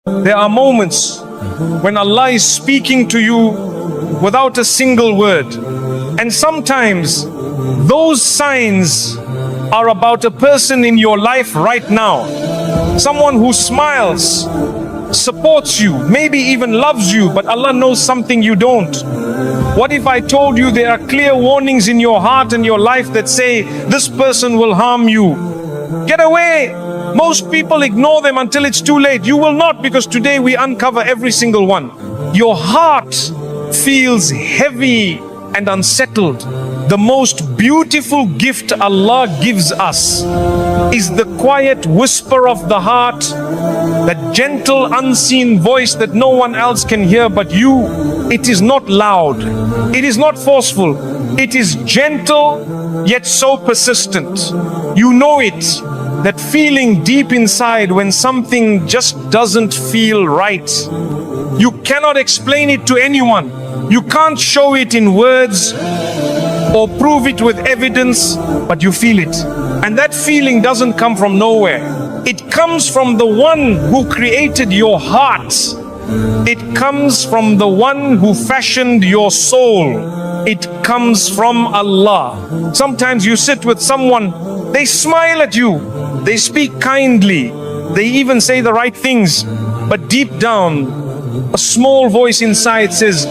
There are moments when Allah is speaking to you without a single word. And sometimes those signs are about a person in your life right now. Someone who smiles, supports you, maybe even loves you, but Allah knows something you don't. What if I told you there are clear warnings in your heart and your life that say, this person will harm you? Get away! Most people ignore them until it's too late. You will not, because today we uncover every single one. Your heart feels heavy and unsettled. The most beautiful gift Allah gives us is the quiet whisper of the heart, that gentle unseen voice that no one else can hear but you. It is not loud, it is not forceful, it is gentle yet so persistent. You know it, that feeling deep inside when something just doesn't feel right. You cannot explain it to anyone. You can't show it in words or prove it with evidence, but you feel it. And that feeling doesn't come from nowhere. It comes from the one who created your heart. It comes from the one who fashioned your soul. It comes from Allah. Sometimes you sit with someone, they smile at you, they speak kindly, they even say the right things, but deep down, a small voice inside says,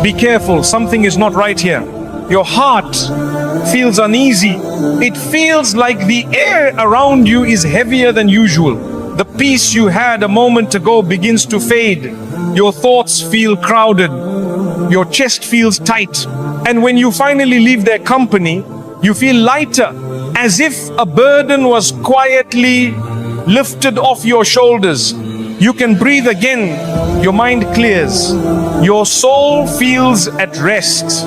be careful, something is not right here. Your heart feels uneasy. It feels like the air around you is heavier than usual. The peace you had a moment ago begins to fade. Your thoughts feel crowded. Your chest feels tight. And when you finally leave their company, you feel lighter, as if a burden was quietly lifted off your shoulders. You can breathe again, your mind clears, your soul feels at rest.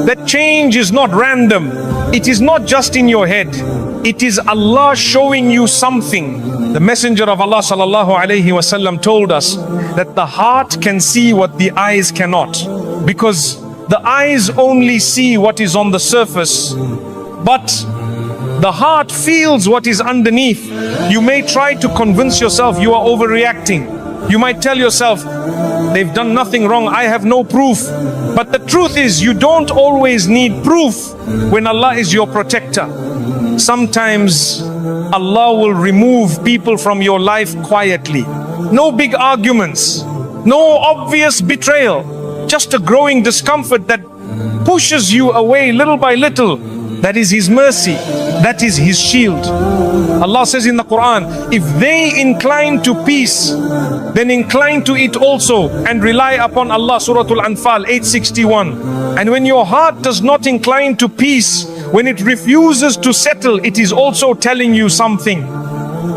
That change is not random, it is not just in your head, it is Allah showing you something. The Messenger of Allah sallallahu alaihi wasallam told us that the heart can see what the eyes cannot, because the eyes only see what is on the surface, but the heart feels what is underneath. You may try to convince yourself you are overreacting. You might tell yourself, they've done nothing wrong, I have no proof. But the truth is, you don't always need proof when Allah is your protector. Sometimes Allah will remove people from your life quietly. No big arguments, no obvious betrayal, just a growing discomfort that pushes you away little by little. That is His mercy, that is His shield. Allah says in the Quran, if they incline to peace, then incline to it also and rely upon Allah. Surah Al-Anfal 861. And when your heart does not incline to peace, when it refuses to settle, it is also telling you something.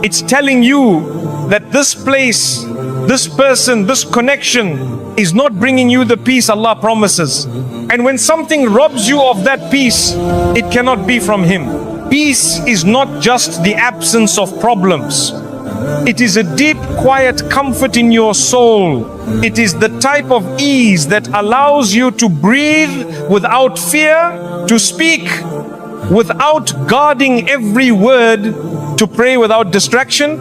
It's telling you that this place, this person, this connection is not bringing you the peace Allah promises. And when something robs you of that peace, it cannot be from Him. Peace is not just the absence of problems. It is a deep, quiet comfort in your soul. It is the type of ease that allows you to breathe without fear, to speak without guarding every word, to pray without distraction.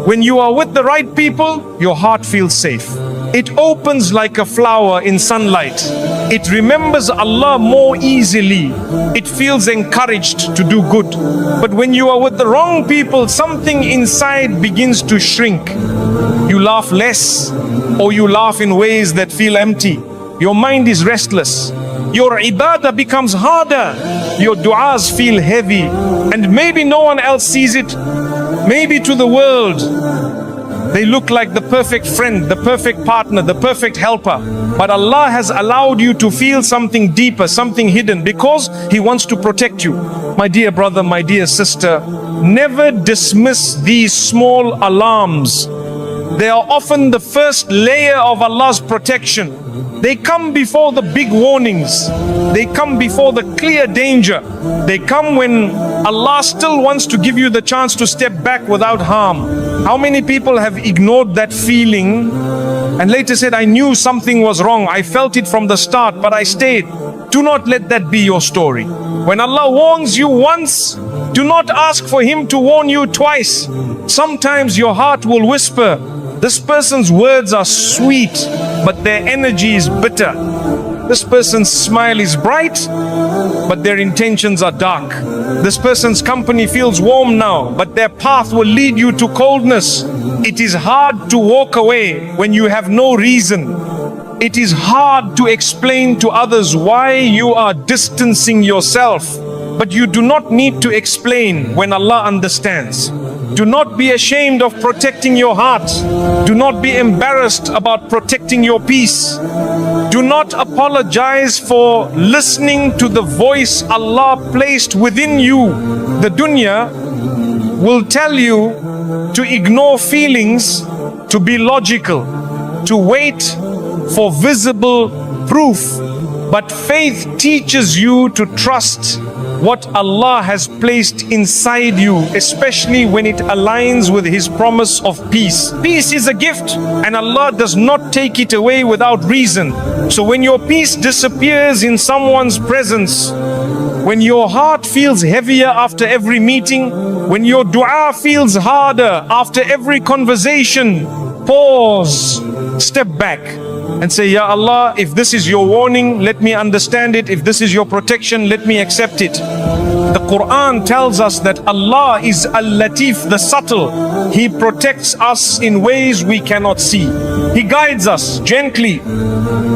When you are with the right people, your heart feels safe. It opens like a flower in sunlight. It remembers Allah more easily. It feels encouraged to do good. But when you are with the wrong people, something inside begins to shrink. You laugh less, or you laugh in ways that feel empty. Your mind is restless. Your ibadah becomes harder. Your du'as feel heavy. And maybe no one else sees it. Maybe to the world, they look like the perfect friend, the perfect partner, the perfect helper. But Allah has allowed you to feel something deeper, something hidden, because He wants to protect you. My dear brother, my dear sister, never dismiss these small alarms. They are often the first layer of Allah's protection. They come before the big warnings. They come before the clear danger. They come when Allah still wants to give you the chance to step back without harm. How many people have ignored that feeling and later said, I knew something was wrong, I felt it from the start, but I stayed. Do not let that be your story. When Allah warns you once, do not ask for Him to warn you twice. Sometimes your heart will whisper, This person's words are sweet, but their energy is bitter. This person's smile is bright, but their intentions are dark. This person's company feels warm now, but their path will lead you to coldness. It is hard to walk away when you have no reason. It is hard to explain to others why you are distancing yourself, but you do not need to explain when Allah understands. Do not be ashamed of protecting your heart. Do not be embarrassed about protecting your peace. Do not apologize for listening to the voice Allah placed within you. The dunya will tell you to ignore feelings, to be logical, to wait for visible proof. But faith teaches you to trust what Allah has placed inside you, especially when it aligns with His promise of peace. Peace is a gift, and Allah does not take it away without reason. So when your peace disappears in someone's presence, when your heart feels heavier after every meeting, when your dua feels harder after every conversation, pause, step back, and say, Ya Allah, if this is your warning, let me understand it. If this is your protection, let me accept it. The Quran tells us that Allah is Al-Latif, the subtle. He protects us in ways we cannot see. He guides us gently,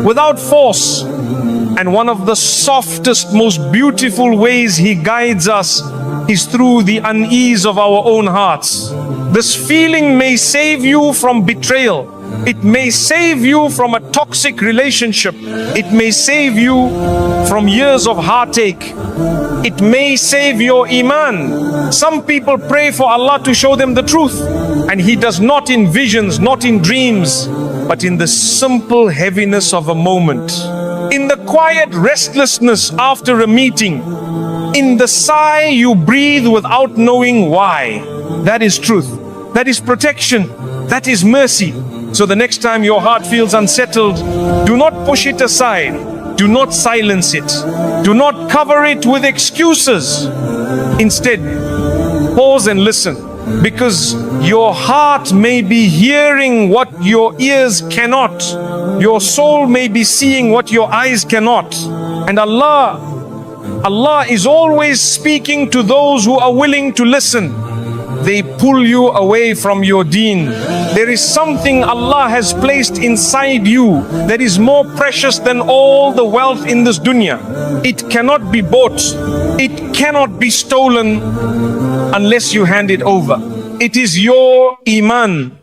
without force. And one of the softest, most beautiful ways He guides us is through the unease of our own hearts. This feeling may save you from betrayal. It may save you from a toxic relationship. It may save you from years of heartache. It may save your iman. Some people pray for Allah to show them the truth, and He does not in visions, not in dreams, but in the simple heaviness of a moment, in the quiet restlessness after a meeting, in the sigh you breathe without knowing why. That is truth. That is protection. That is mercy. So the next time your heart feels unsettled, do not push it aside. Do not silence it. Do not cover it with excuses. Instead, pause and listen, because your heart may be hearing what your ears cannot. Your soul may be seeing what your eyes cannot. And Allah is always speaking to those who are willing to listen. They pull you away from your deen. There is something Allah has placed inside you that is more precious than all the wealth in this dunya. It cannot be bought. It cannot be stolen unless you hand it over. It is your iman.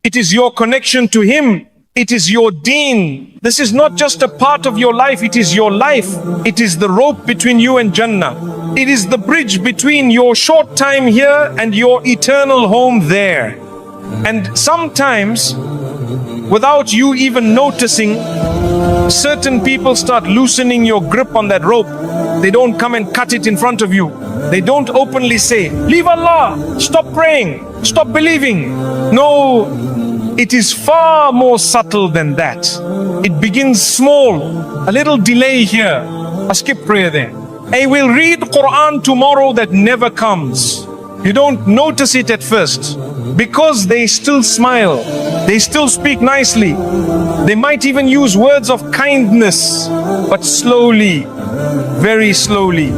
It is your connection to Him. It is your deen. This is not just a part of your life, it is your life. It is the rope between you and Jannah. It is the bridge between your short time here and your eternal home there. And sometimes, without you even noticing, certain people start loosening your grip on that rope. They don't come and cut it in front of you. They don't openly say, leave Allah, stop praying, stop believing. No. It is far more subtle than that. It begins small, a little delay here, a skip prayer there. I will read Quran tomorrow that never comes. You don't notice it at first because they still smile. They still speak nicely. They might even use words of kindness, but slowly, very slowly,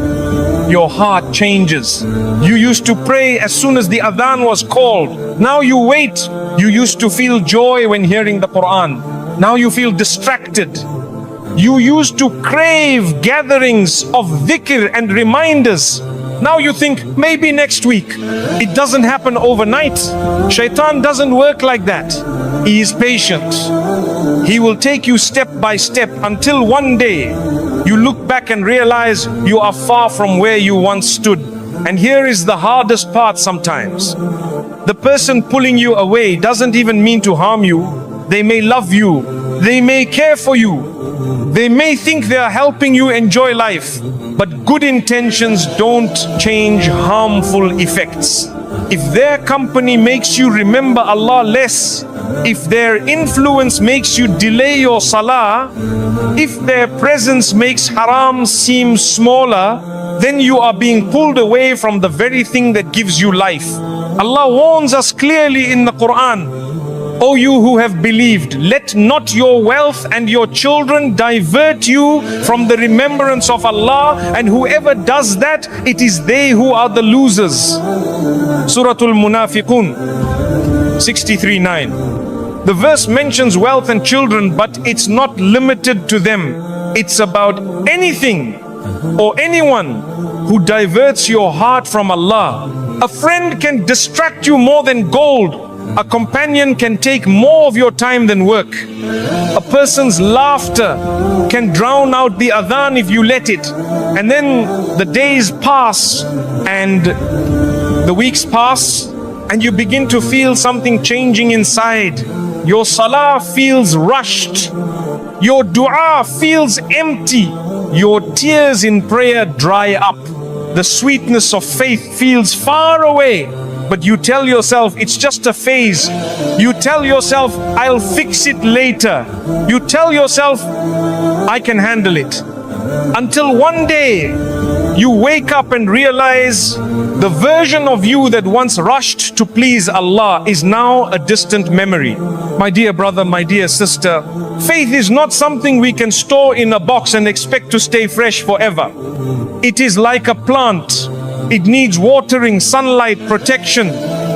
your heart changes. You used to pray as soon as the adhan was called. Now you wait. You used to feel joy when hearing the Quran. Now you feel distracted. You used to crave gatherings of dhikr and reminders. Now you think, maybe next week. It doesn't happen overnight. Shaitan doesn't work like that. He is patient. He will take you step by step until one day you look back and realize you are far from where you once stood. And here is the hardest part sometimes. The person pulling you away doesn't even mean to harm you. They may love you. They may care for you. They may think they are helping you enjoy life. But good intentions don't change harmful effects. If their company makes you remember Allah less, if their influence makes you delay your salah, if their presence makes haram seem smaller, then you are being pulled away from the very thing that gives you life. Allah warns us clearly in the Quran, O you who have believed, let not your wealth and your children divert you from the remembrance of Allah, and whoever does that, it is they who are the losers. Suratul Munafiqun 63:9. The verse mentions wealth and children, but it's not limited to them. It's about anything or anyone who diverts your heart from Allah. A friend can distract you more than gold. A companion can take more of your time than work. A person's laughter can drown out the adhan if you let it. And then the days pass and the weeks pass and you begin to feel something changing inside. Your salah feels rushed. Your dua feels empty. Your tears in prayer dry up. The sweetness of faith feels far away. But you tell yourself, it's just a phase. You tell yourself, I'll fix it later. You tell yourself, I can handle it. Until one day, you wake up and realize the version of you that once rushed to please Allah is now a distant memory. My dear brother, my dear sister, faith is not something we can store in a box and expect to stay fresh forever. It is like a plant. It needs watering, sunlight, protection.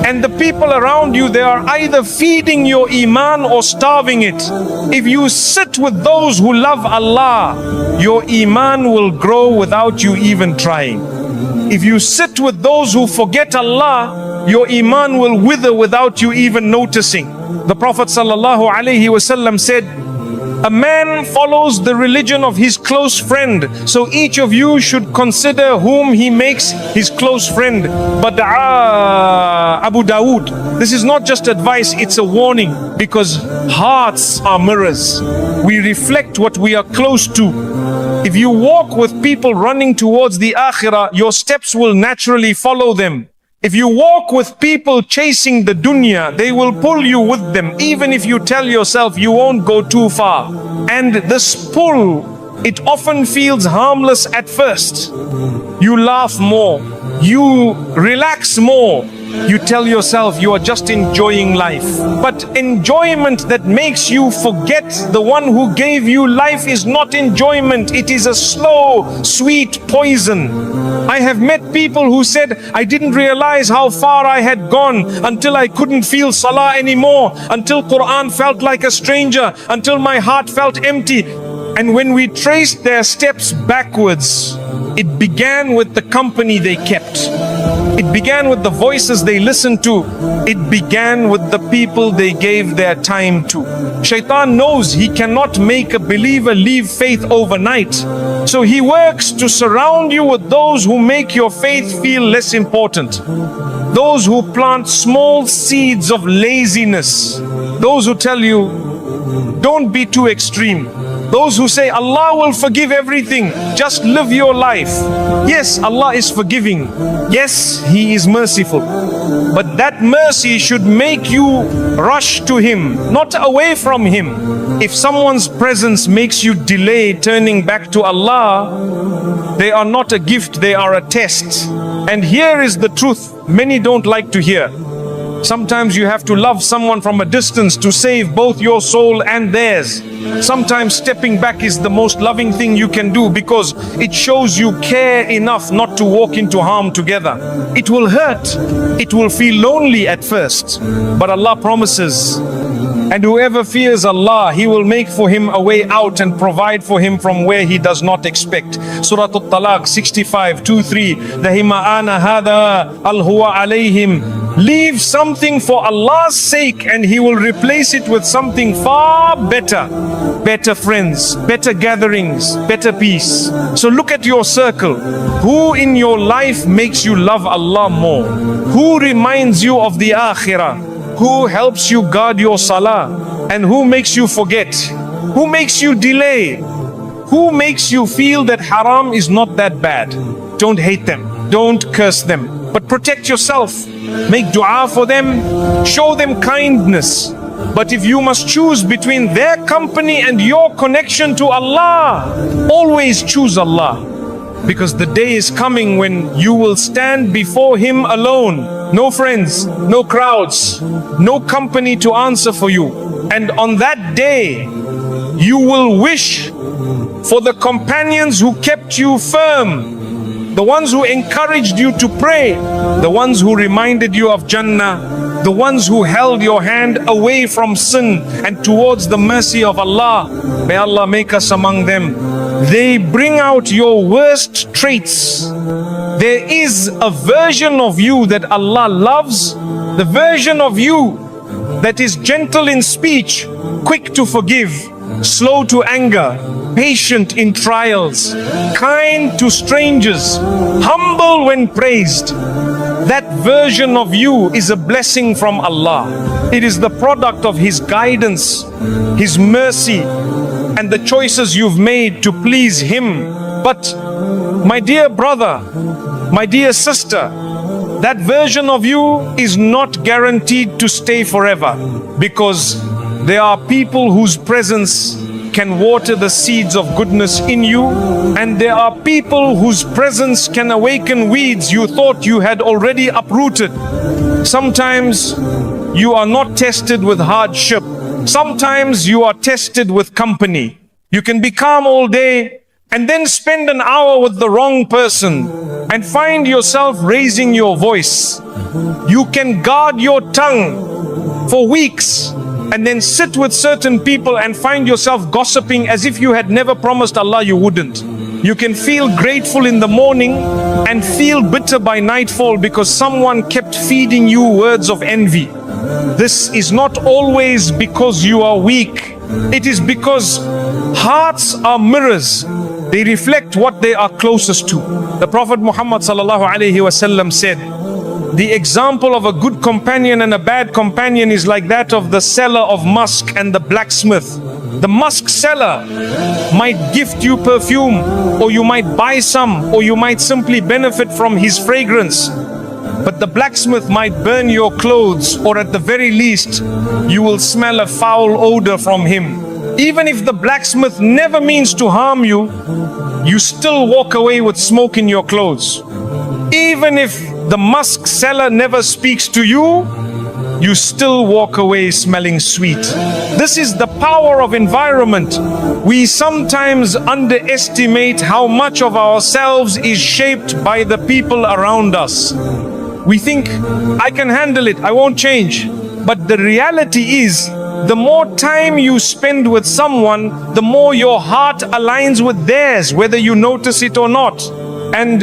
And the people around you, they are either feeding your iman or starving it. If you sit with those who love Allah, your iman will grow without you even trying. If you sit with those who forget Allah, your iman will wither without you even noticing. The Prophet ﷺ said, a man follows the religion of his close friend. So each of you should consider whom he makes his close friend. But Abu Dawood, this is not just advice, it's a warning, because hearts are mirrors. We reflect what we are close to. If you walk with people running towards the akhirah, your steps will naturally follow them. If you walk with people chasing the dunya, they will pull you with them, even if you tell yourself you won't go too far. And this pull, it often feels harmless at first. You laugh more, you relax more, you tell yourself you are just enjoying life. But enjoyment that makes you forget the one who gave you life is not enjoyment. It is a slow, sweet poison. I have met people who said, I didn't realize how far I had gone until I couldn't feel salah anymore, until Quran felt like a stranger, until my heart felt empty. And when we traced their steps backwards, it began with the company they kept. It began with the voices they listened to. It began with the people they gave their time to. Shaitan knows he cannot make a believer leave faith overnight. So he works to surround you with those who make your faith feel less important. Those who plant small seeds of laziness. Those who tell you, don't be too extreme. Those who say Allah will forgive everything, just live your life. Yes, Allah is forgiving. Yes, He is merciful. But that mercy should make you rush to Him, not away from Him. If someone's presence makes you delay turning back to Allah, they are not a gift, they are a test. And here is the truth many don't like to hear. Sometimes you have to love someone from a distance to save both your soul and theirs. Sometimes stepping back is the most loving thing you can do, because it shows you care enough not to walk into harm together. It will hurt. It will feel lonely at first. But Allah promises, and whoever fears Allah, He will make for him a way out and provide for him from where he does not expect. Surah At-Talaq 65:2-3. Dahima ana hada al-huwa alayhim. Leave something for Allah's sake and He will replace it with something far better. Better friends, better gatherings, better peace. So look at your circle. Who in your life makes you love Allah more? Who reminds you of the akhirah? Who helps you guard your salah? And who makes you forget? Who makes you delay? Who makes you feel that haram is not that bad? Don't hate them. Don't curse them. But protect yourself. Make dua for them. Show them kindness. But if you must choose between their company and your connection to Allah, always choose Allah. Because the day is coming when you will stand before Him alone. no friends, no crowds, no company to answer for you. And on that day, you will wish for the companions who kept you firm, the ones who encouraged you to pray, the ones who reminded you of Jannah, the ones who held your hand away from sin and towards the mercy of Allah. May Allah make us among them. They bring out your worst traits. There is a version of you that Allah loves, the version of you that is gentle in speech, quick to forgive, slow to anger, patient in trials, kind to strangers, humble when praised. That version of you is a blessing from Allah. It is the product of His guidance, His mercy, and the choices you've made to please Him. But my dear brother, my dear sister, that version of you is not guaranteed to stay forever, because there are people whose presence can water the seeds of goodness in you, and there are people whose presence can awaken weeds you thought you had already uprooted. Sometimes you are not tested with hardship. Sometimes you are tested with company. You can be calm all day and then spend an hour with the wrong person and find yourself raising your voice. You can guard your tongue for weeks and then sit with certain people and find yourself gossiping as if you had never promised Allah you wouldn't. You can feel grateful in the morning and feel bitter by nightfall because someone kept feeding you words of envy. This is not always because you are weak. It is because hearts are mirrors. They reflect what they are closest to. The Prophet Muhammad sallallahu alaihi wasallam said, the example of a good companion and a bad companion is like that of the seller of musk and the blacksmith. The musk seller might gift you perfume, or you might buy some, or you might simply benefit from his fragrance. But the blacksmith might burn your clothes, or at the very least, you will smell a foul odor from him. Even if the blacksmith never means to harm you, you still walk away with smoke in your clothes. Even if the musk seller never speaks to you, you still walk away smelling sweet. This is the power of environment. We sometimes underestimate how much of ourselves is shaped by the people around us. We think, I can handle it, I won't change. But the reality is, the more time you spend with someone, the more your heart aligns with theirs, whether you notice it or not. And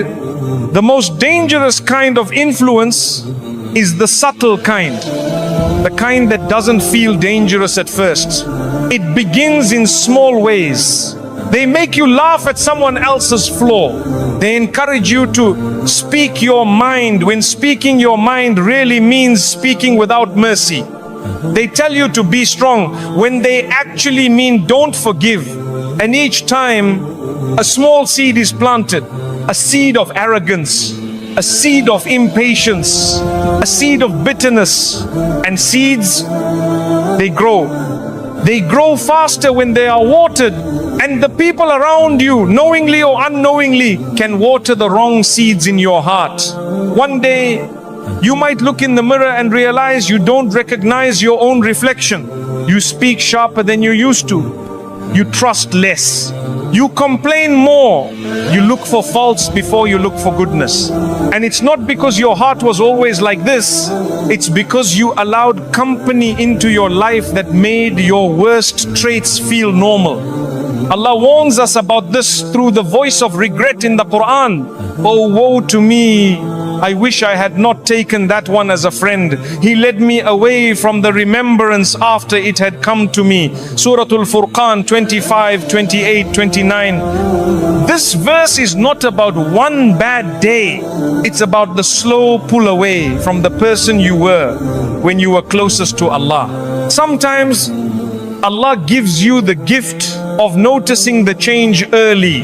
the most dangerous kind of influence is the subtle kind, the kind that doesn't feel dangerous at first. It begins in small ways. They make you laugh at someone else's flaw. They encourage you to speak your mind when speaking your mind really means speaking without mercy. They tell you to be strong when they actually mean don't forgive. And each time a small seed is planted, a seed of arrogance, a seed of impatience, a seed of bitterness, and seeds, they grow. They grow faster when they are watered, and the people around you, knowingly or unknowingly, can water the wrong seeds in your heart. One day, you might look in the mirror and realize you don't recognize your own reflection. You speak sharper than you used to. You trust less. You complain more. You look for faults before you look for goodness. And it's not because your heart was always like this. It's because you allowed company into your life that made your worst traits feel normal. Allah warns us about this through the voice of regret in the Quran. Oh, woe to me! I wish I had not taken that one as a friend. He led me away from the remembrance after it had come to me. Surah Al-Furqan 25, 28, 29. This verse is not about one bad day. It's about the slow pull away from the person you were when you were closest to Allah. Sometimes Allah gives you the gift of noticing the change early.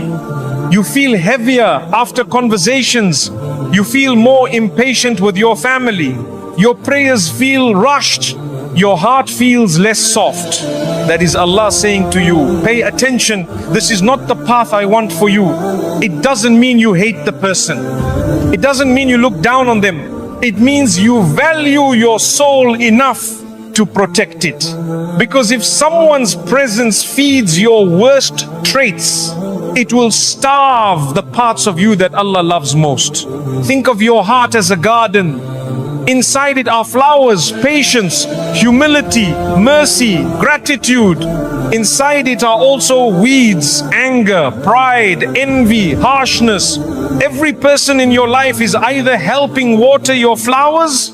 You feel heavier after conversations. You feel more impatient with your family. Your prayers feel rushed. Your heart feels less soft. That is Allah saying to you, pay attention. This is not the path I want for you. It doesn't mean you hate the person. It doesn't mean you look down on them. It means you value your soul enough to protect it. Because if someone's presence feeds your worst traits, it will starve the parts of you that Allah loves most. Think of your heart as a garden. Inside it are flowers, patience, humility, mercy, gratitude. Inside it are also weeds, anger, pride, envy, harshness. Every person in your life is either helping water your flowers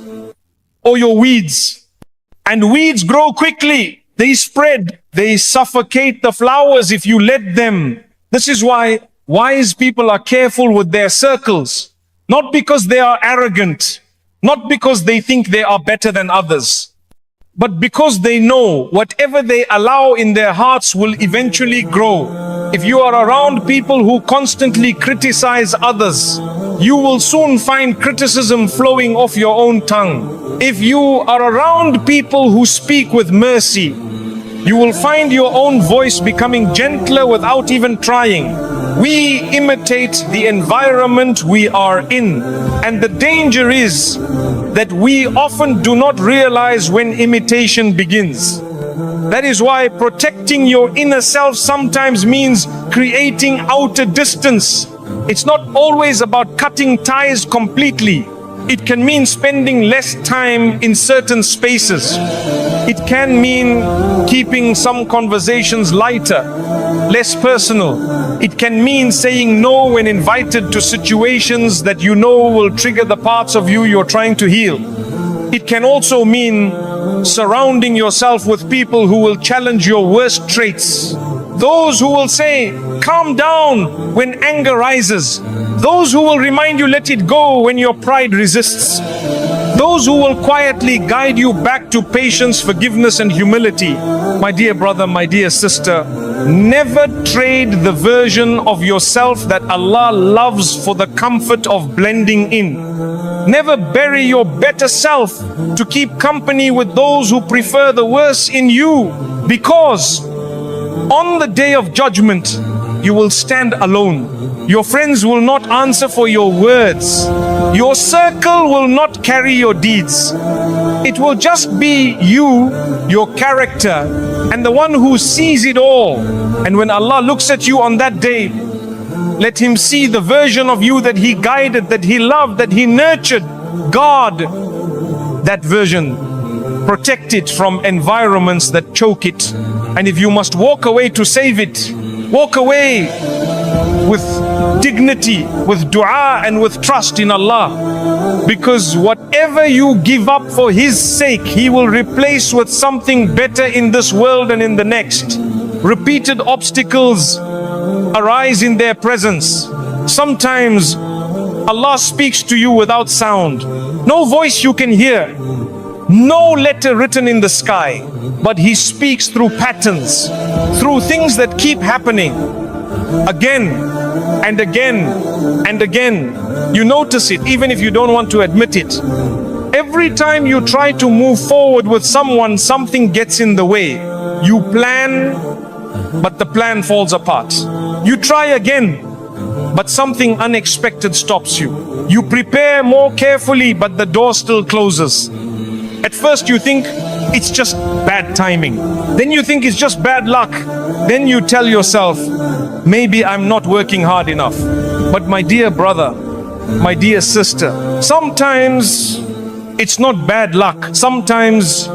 or your weeds. And weeds grow quickly. They spread. They suffocate the flowers if you let them. This is why wise people are careful with their circles. Not because they are arrogant. Not because they think they are better than others, but because they know whatever they allow in their hearts will eventually grow. If you are around people who constantly criticize others, you will soon find criticism flowing off your own tongue. If you are around people who speak with mercy, you will find your own voice becoming gentler without even trying. We imitate the environment we are in, and the danger is that we often do not realize when imitation begins. That is why protecting your inner self sometimes means creating outer distance. It's not always about cutting ties completely. It can mean spending less time in certain spaces. It can mean keeping some conversations lighter, less personal. It can mean saying no when invited to situations that you know will trigger the parts of you you're trying to heal. It can also mean surrounding yourself with people who will challenge your worst traits. Those who will say, calm down when anger rises. Those who will remind you, let it go when your pride resists. Those who will quietly guide you back to patience, forgiveness, and humility. My dear brother, my dear sister, never trade the version of yourself that Allah loves for the comfort of blending in. Never bury your better self to keep company with those who prefer the worse in you, because on the day of judgment, you will stand alone. Your friends will not answer for your words. Your circle will not carry your deeds. It will just be you, your character, and the one who sees it all. And when Allah looks at you on that day, let Him see the version of you that He guided, that He loved, that He nurtured. Guard that version. Protect it from environments that choke it. And if you must walk away to save it, walk away with dignity, with dua, and with trust in Allah. Because whatever you give up for His sake, He will replace with something better in this world and in the next. Repeated obstacles arise in their presence. Sometimes Allah speaks to you without sound. No voice you can hear. No letter written in the sky. But He speaks through patterns, through things that keep happening. Again and again and again. You notice it even if you don't want to admit it. Every time you try to move forward with someone, something gets in the way. You plan, but the plan falls apart. You try again, but something unexpected stops you. You prepare more carefully, but the door still closes. At first you think it's just bad timing. Then you think it's just bad luck. Then you tell yourself, maybe I'm not working hard enough. But my dear brother, my dear sister, sometimes it's not bad luck. Sometimes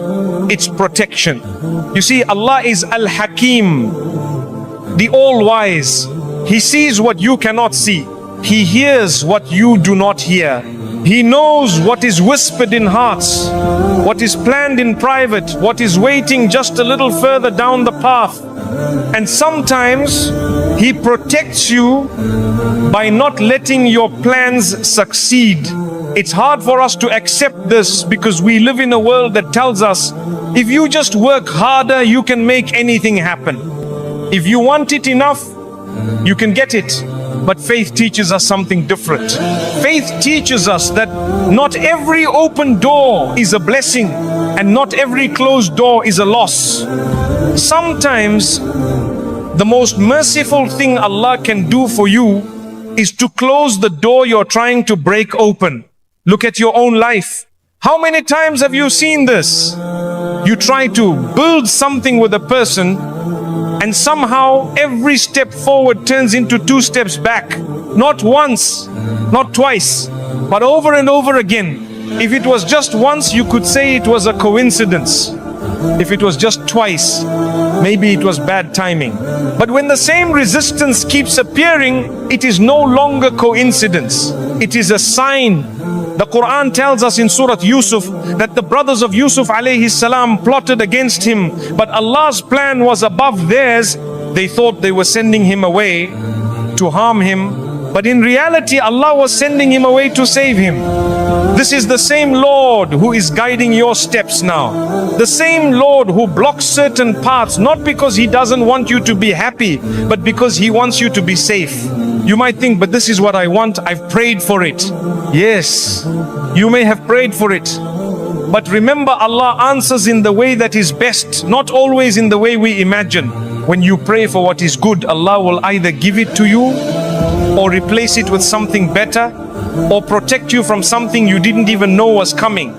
it's protection. You see, Allah is Al-Hakim, the All-Wise. He sees what you cannot see. He hears what you do not hear. He knows what is whispered in hearts, what is planned in private, what is waiting just a little further down the path. And sometimes He protects you by not letting your plans succeed. It's hard for us to accept this because we live in a world that tells us, if you just work harder, you can make anything happen. If you want it enough, you can get it. But faith teaches us something different. Faith teaches us that not every open door is a blessing and not every closed door is a loss. Sometimes the most merciful thing Allah can do for you is to close the door you're trying to break open. Look at your own life. How many times have you seen this? You try to build something with a person, and somehow every step forward turns into 2 steps back. Not once, not twice, but over and over again. If it was just once, you could say it was a coincidence. If it was just twice, maybe it was bad timing. But when the same resistance keeps appearing, it is no longer coincidence. It is a sign. The Quran tells us in Surah Yusuf that the brothers of Yusuf alayhi salam plotted against him, but Allah's plan was above theirs. They thought they were sending him away to harm him, but in reality Allah was sending him away to save him. This is the same Lord who is guiding your steps now. The same Lord who blocks certain paths, not because He doesn't want you to be happy, but because He wants you to be safe. You might think, but this is what I want, I've prayed for it. Yes, you may have prayed for it. But remember, Allah answers in the way that is best, not always in the way we imagine. When you pray for what is good, Allah will either give it to you, or replace it with something better, or protect you from something you didn't even know was coming.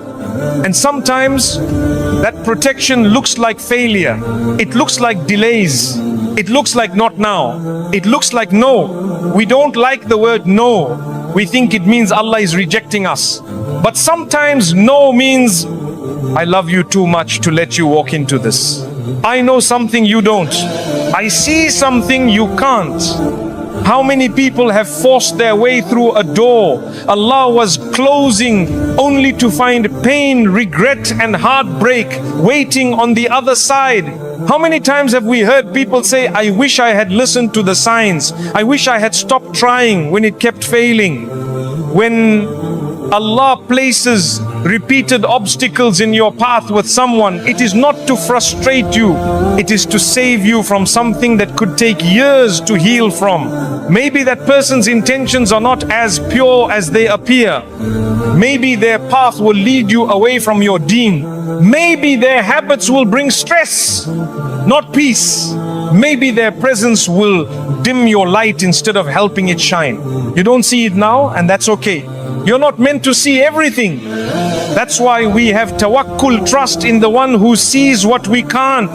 And sometimes that protection looks like failure. It looks like delays. It looks like not now. It looks like no. We don't like the word no. We think it means Allah is rejecting us. But sometimes no means, I love you too much to let you walk into this. I know something you don't. I see something you can't. How many people have forced their way through a door Allah was closing, only to find pain, regret and heartbreak waiting on the other side? How many times have we heard people say, I wish I had listened to the signs. I wish I had stopped trying when it kept failing. When Allah places repeated obstacles in your path with someone, it is not to frustrate you, it is to save you from something that could take years to heal from. Maybe that person's intentions are not as pure as they appear. Maybe their path will lead you away from your deen. Maybe their habits will bring stress, not peace. Maybe their presence will dim your light instead of helping it shine. You don't see it now, and that's okay. You're not meant to see everything. That's why we have tawakkul, trust in the one who sees what we can't.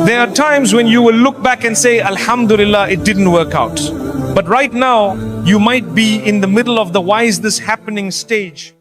There are times when you will look back and say, Alhamdulillah, it didn't work out. But right now, you might be in the middle of the why is this happening stage.